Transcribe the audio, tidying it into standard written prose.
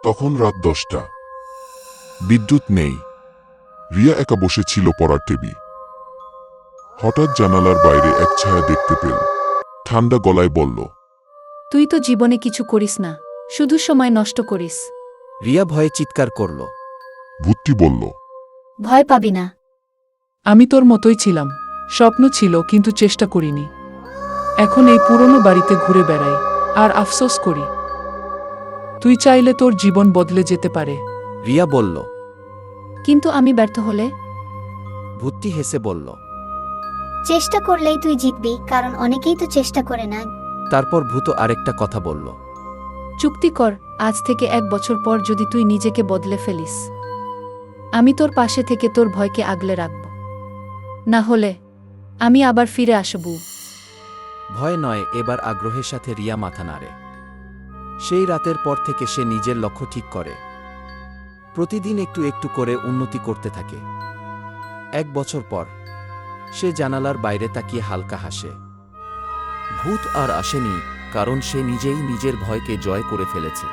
তখন রাত 10টা। বিদ্যুৎ নেই। রিয়া একা বসেছিল পড়ার টেবিলে। হঠাৎ জানালার বাইরে এক ছায়া দেখতে পেল। ঠান্ডা গলায় বলল, তুই তো জীবনে কিছু করিস না, শুধু সময় নষ্ট করিস। রিয়া ভয়ে চিৎকার করল। ভূতটি বলল, ভয় পাবি না। আমি তোর মতোই ছিলাম, স্বপ্ন ছিল কিন্তু চেষ্টা করিনি। এখন এই পুরনো বাড়িতে ঘুরে বেড়াই আর আফসোস করি। তুই চাইলে তোর জীবন বদলে যেতে পারে। রিয়া বলল। কিন্তু আমি ব্যর্থ হলে? ভূতটি হেসে বলল। চেষ্টা করলেই তুই জিতবি, কারণ অনেকেই তো চেষ্টা করে না। তারপর ভূত আরেকটা কথা বলল। চুক্তি কর, আজ থেকে 1 বছর পর যদি তুই নিজেকে বদলে ফেলিস, আমি তোর পাশে থেকে তোর ভয়কে আগলে রাখব। না হলে আমি আবার ফিরে আসব। ভয় নয়, এবার আগ্রহের সাথে রিয়া মাথা নাড়ে। সেই রাতের পর থেকে সে নিজের লক্ষ্য ঠিক করে। প্রতিদিন একটু একটু করে উন্নতি করতে থাকে। 1 বছর পর সে জানালার বাইরে তাকিয়ে হালকা হাসে। ভূত আর আসেনি, কারণ সে নিজেই নিজের ভয়কে জয় করে ফেলেছে।